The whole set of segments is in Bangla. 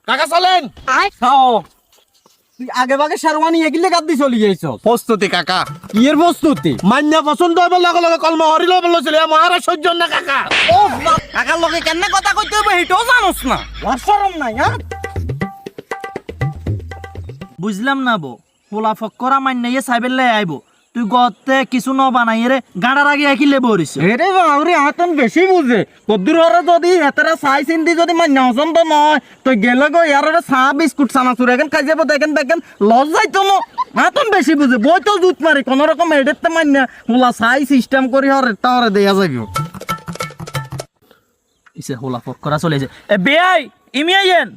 কাকা চলেন। খাও তুই আগে ভাগে শেরওয়ানি এগিলে গাদ দি চলি যাইছ প্রস্তুতি কাকা। কি এর প্রস্তুতি মান্যা পছন্দ হইব লগে লগে কলমা হরিল বলছিল মহারাজ সহ্য না কাকা। ও কাকার লগে কেন কথা কইতে হবে এটাও জানোস না লাশরম নাই হ্যাঁ বুঝলাম না বো পোলা ফক্করা মান্নাইয়ে সাইবেলে আইব তুই গতে কিছু ন বানাই রে গাড়ার আগে একিলে বরিস এরে বাবরে আতন বেশি বুঝে কদ্দুর হরে যদি এতরা সাই সিন্দি যদি মান্য পছন্দ নয় তো গেলে গো ইয়ারে চা বিস্কুট চানাচুর এখন খাই যাব দেখেন দেখেন লজ যাইতো না আতন বেশি বুঝে বই তো জুত মারি কোন রকম এডেতে মান্য হোলা সাই সিস্টেম করি হরে তারে দেয়া যাইব ইসে হোলা ফক্করা চলে যায় এ বেআই ইমি আইয়েন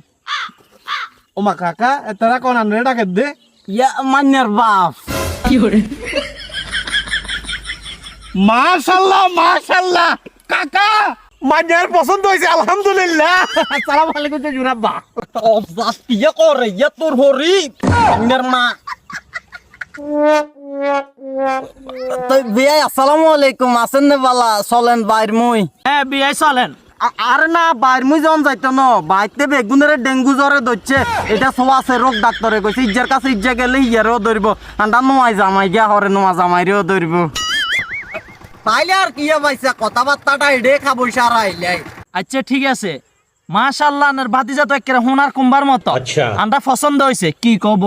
ওমা কাকা তারা কোন আনরে ডাকে দে। ইয়া মান্যার বাপ মাশাআল্লাহ মাশাআল্লাহ কাকা মান্যার পছন্দ হইছে আলহামদুলিল্লাহ। আসসালামু আলাইকুম জুরাব্বা। ও বাস ইয়া করে ইয়া তোর হরি মান্যার মা তো বিয়াই আসসালামু আলাইকুম আছেন না বালা চলেন বাইর মুই হ্যাঁ বেআই চলেন আরে না বাইর মুই যখন যাইতো না বাইতে বেগুনের ডেঙ্গু জ্বরে ধরছে এটা সব আছে রোগ ডাক্তারে কইছে ইজ্জার কাছে ইজ্জা গেলে ইয়ারও ধরব আন্ডা নোয়াই জামাই গিয়া হরে নোয়া জামাইরেও ধরব তাইলে আর কি পাইছে কথাবার্তাটা এডে খাবো সারা আইলে আচ্ছা ঠিক আছে মাশাআল্লাহ আনার ভাতিজা তো একেবারে হোনার কুম্বার মতো আন্ডা পছন্দ হইছে কি কব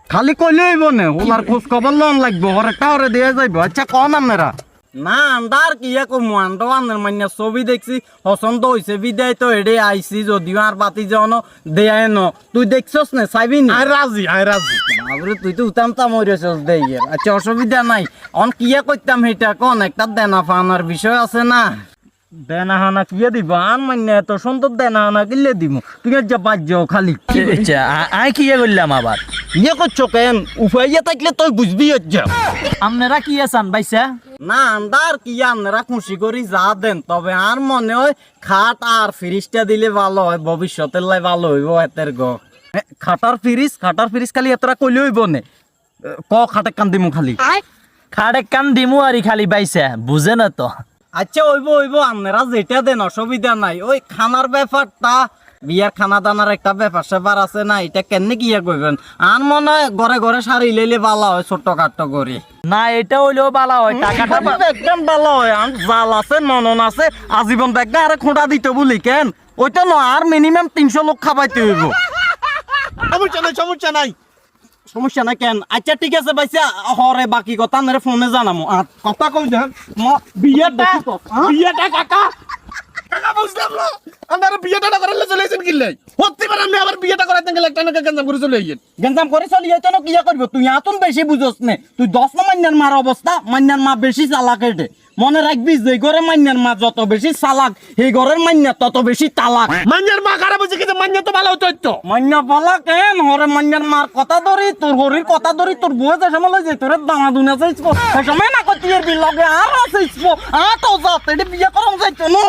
খালি কইলে হইব না ওনার খোঁজ খবর লন লাগবো হরেকটা হরে দিয়ে যাইব আচ্ছা কন আপনারা না আন্দার কি কমু আন্ডো আনের মানে ছবি দেখছি পছন্দ হইছে বিদায় তো এডে আইছি যদিও আর বাতি যাওনো দেয় ন তুই দেখছস না চাইবি না আই রাজি আই রাজি। বাবরে তুই তো উতামতা মরেছস দেই আচ্ছা অসুবিধা নাই অন কিয়া করতাম এটা কোন একটা দেনা ফানার বিষয় আছে না দেনা হানা কিয়া দিব আর মানে এত সুন্দর দেনা হানা কিলে দিব তুই যা বাদ যাও খালি আচ্ছা আই কি করলাম আবার ইয়ে করছো কেন উপাইয়া থাকলে তুই বুঝবি যা আপনারা কি আছেন বাইসা না আন্দার কি আপনারা খুশি করি যা দেন তবে আর মনে হয় খাট আর ফ্রিজটা দিলে ভালো হয় ভবিষ্যতের লাই ভালো হইব এতের গো খাটার ফ্রিজ খালি এতটা কইলে হইব নে ক খাটে কান দিমু খালি খাড়ে কান দিমু আরি খালি বাইসা বুঝে না তো আচ্ছা হইব আপনারা যেটা দেন অসুবিধা নাই ওই খানার ব্যাপারটা বিয়ার খানা দানার একটা ব্যাপার স্যাপার আছে না এটা কেন কিয়া কইবেন আর মনে হয় ঘরে ঘরে সারি লইলে ভালো হয় ছোট্ট খাট্ট করে না এটা হইলেও ভালো হয় টাকাটা একদম ভালো হয় আর জাল আছে মনন আছে আজীবন দেখবে আরে খোঁটা দিতে বলি কেন ওইটা ন আর মিনিমাম 300 লোক খাবাইতে হইব সমস্যা নাই সমস্যা নাই সমস্যা নাই কেন আচ্ছা ঠিক আছে ভাইসা হরে বাকি কথা নেরে ফোনে জানামু আর কথা কই দেন বিয়েটা কাকা কাকা বুঝলাম না আমরা বিয়েটা না করলে চলে আইছেন কিল্লে হতে পারে আমি আবার বিয়েটা করাইতে গেলে একটা না গঞ্জাম করে চলে আইছেন গঞ্জাম করে চলি যাইতো না কিয়া করব তুই আতুন বেশি বুঝছস নে তুই 10 না মান্নার মার অবস্থা মান্নার মা বেশি চালাক এটে মনে রাখবি যে ঘরে মান্নার মা যত বেশি চালাক সেই ঘরের মান্না তত বেশি তালাক মান্যার মা খারাপ হইছে কিন্তু মান্যা তো ভালো হইতো মান্না বলা কেন হরে মান্নার মার কথা ধরি তোর হরির কথা ধরি তোর বউ যে সময় যে তোর দানা দুনা যাইছো সেই সময় না কত এর বিল লগে আর আছিস আ তো যা তেডে বিয়ে করম যাইতো না